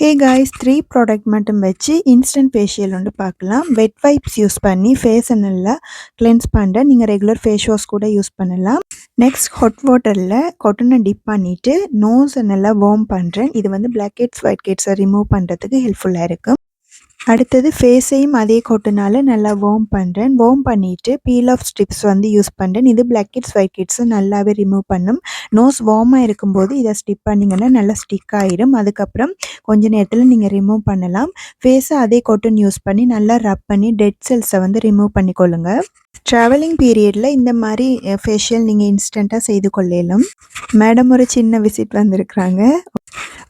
Hey guys 3 product மட்டும் வச்சு instant facial வந்து பார்க்கலாம். வெட் வைப்ஸ் யூஸ் பண்ணி ஃபேஸை நல்லா கிளென்ஸ் பண்ண நீங்கள் ரெகுலர் ஃபேஸ் வாஷ் கூட யூஸ் பண்ணலாம். நெக்ஸ்ட் ஹாட் வாட்டரில் கொட்டனை டிப் பண்ணிவிட்டு நோஸை நல்லா வார்ம் பண்ணுறேன். இது வந்து பிளாக் ஹெட்ஸ் ஒயிட் ஹெட்ஸை ரிமூவ் பண்ணுறதுக்கு ஹெல்ப்ஃபுல்லாக இருக்கும். அடுத்தது ஃபேஸையும் அதே கொட்டனால நல்லா வார்ம் பண்ணுறேன். வார்ம் பண்ணிவிட்டு பீல் ஆஃப் ஸ்ட்ரிப்ஸ் வந்து யூஸ் பண்ணுறேன். இது பிளாக் ஹெட்ஸ் ஒயிட் ஹெட்ஸை நல்லாவே ரிமூவ் பண்ணும். நோஸ் வார்மாக இருக்கும்போது இதை ஸ்டிப் பண்ணிங்கன்னா நல்லா ஸ்டிக் ஆகிடும். அதுக்கப்புறம் கொஞ்ச நேரத்தில் நீங்கள் ரிமூவ் பண்ணலாம். ஃபேஸை அதே காட்டன் யூஸ் பண்ணி நல்லா ரப் பண்ணி டெட் செல்ஸை வந்து ரிமூவ் பண்ணிக்கொள்ளுங்க. ட்ராவலிங் பீரியடில் இந்த மாதிரி ஃபேஷியல் நீங்கள் இன்ஸ்டண்ட்டாக செய்து கொள்ளலாம். மேடம் ஒரு சின்ன விசிட் வந்திருக்கிறாங்க.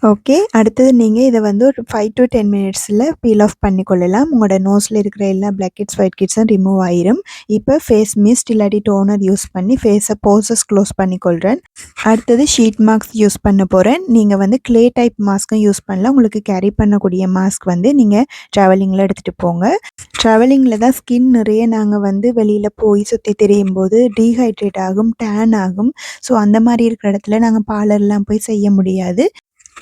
ஓகே, அடுத்தது நீங்கள் இதை வந்து ஒரு 5 to 10 மினிட்ஸில் பீல் ஆஃப் பண்ணிக்கொள்ளலாம். உங்களோட நோஸில் இருக்கிற எல்லா பிளாக் ஹெட்ஸ் ஒயிட் ஹெட்ஸும் ரிமூவ் ஆயிரும். இப்போ ஃபேஸ் மிஸ்ட் இல்லாட்டி டோனர் யூஸ் பண்ணி ஃபேஸை போர்சஸ் க்ளோஸ் பண்ணிக்கொள்கிறேன். அடுத்தது ஷீட் மாஸ்க் யூஸ் பண்ண போகிறேன். நீங்கள் வந்து க்ளே டைப் மாஸ்க்கும் யூஸ் பண்ணலாம். உங்களுக்கு கேரி பண்ணக்கூடிய மாஸ்க் வந்து நீங்கள் ட்ராவலிங்கில் எடுத்துகிட்டு போங்க. ட்ராவலிங்கில் தான் ஸ்கின் நிறைய நாங்கள் வந்து வெளியில் போய் சுற்றி திரியும் போது டீஹைட்ரேட் ஆகும், டேன் ஆகும். ஸோ அந்த மாதிரி இருக்கிற இடத்துல நாங்கள் பார்லர்லாம் போய் செய்ய முடியாது.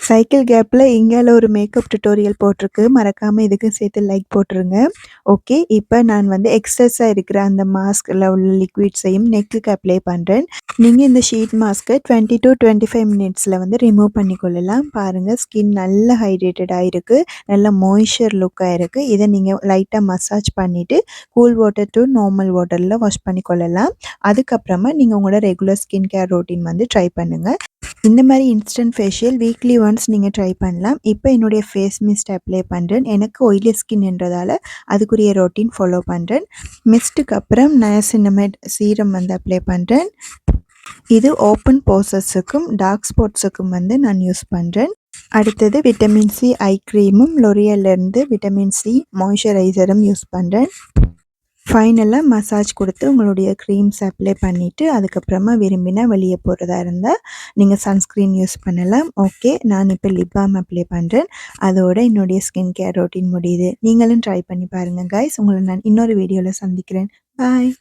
சைக்கிள் கேப்பில் இங்கால ஒரு மேக்கப் டுட்டோரியல் போட்டிருக்கு. மறக்காமல் இதுக்கும் சேர்த்து லைக் போட்டுருங்க. ஓகே, இப்போ நான் வந்து எக்ஸஸாக இருக்கிற அந்த மாஸ்கில் உள்ள லிக்விட்ஸையும் நெக்குக்கு அப்ளை பண்ணுறேன். நீங்கள் இந்த ஷீட் மாஸ்க்கை 20 to 25 மினிட்ஸில் வந்து ரிமூவ் பண்ணிக்கொள்ளலாம். பாருங்கள், ஸ்கின் நல்ல ஹைட்ரேட்டடாக இருக்குது, நல்ல மாய்ஸ்சர் லுக்காக இருக்குது. இதை நீங்கள் லைட்டாக மசாஜ் பண்ணிவிட்டு கூல் வாட்டர் டு நார்மல் வாட்டரில் வாஷ் பண்ணிக்கொள்ளலாம். அதுக்கப்புறமா நீங்கள் உங்களோட ரெகுலர் ஸ்கின் கேர் ரொட்டீன் வந்து ட்ரை பண்ணுங்கள். இந்த மாதிரி இன்ஸ்டன்ட் ஃபேஷியல் வீக்லி ஒன்ஸ் நீங்கள் ட்ரை பண்ணலாம். இப்போ என்னுடைய ஃபேஸ் மிஸ்ட் அப்ளை பண்ணுறேன். எனக்கு ஆயிலி ஸ்கின்ன்றதால அதுக்குரிய ரொட்டீன் ஃபாலோ பண்ணுறேன். மிஸ்ட்டுக்கு அப்புறம் நயசின்னமைட் சீரம் வந்து அப்ளை பண்ணுறேன். இது ஓப்பன் போர்ஸஸுக்கும் டார்க் ஸ்பாட்ஸுக்கும் வந்து நான் யூஸ் பண்ணுறேன். அடுத்தது விட்டமின் சி ஐ க்ரீமும் லொரியல்லேருந்து விட்டமின் சி மாய்ஸ்சரைசரும் யூஸ் பண்ணுறேன். ஃபைனலாக மசாஜ் கொடுத்து உங்களுடைய க்ரீம்ஸ் அப்ளை பண்ணிவிட்டு அதுக்கப்புறமா விரும்பினா வெளியே போகிறதா இருந்தால் நீங்கள் சன்ஸ்க்ரீன் யூஸ் பண்ணலாம். ஓகே, நான் இப்போ லிப் பாம் அப்ளை பண்ணுறேன். அதோட என்னுடைய ஸ்கின் கேர் ரொட்டீன் முடியுது. நீங்களும் ட்ரை பண்ணி பாருங்கள் கைஸ். உங்களை நான் இன்னொரு வீடியோவில் சந்திக்கிறேன். பாய்.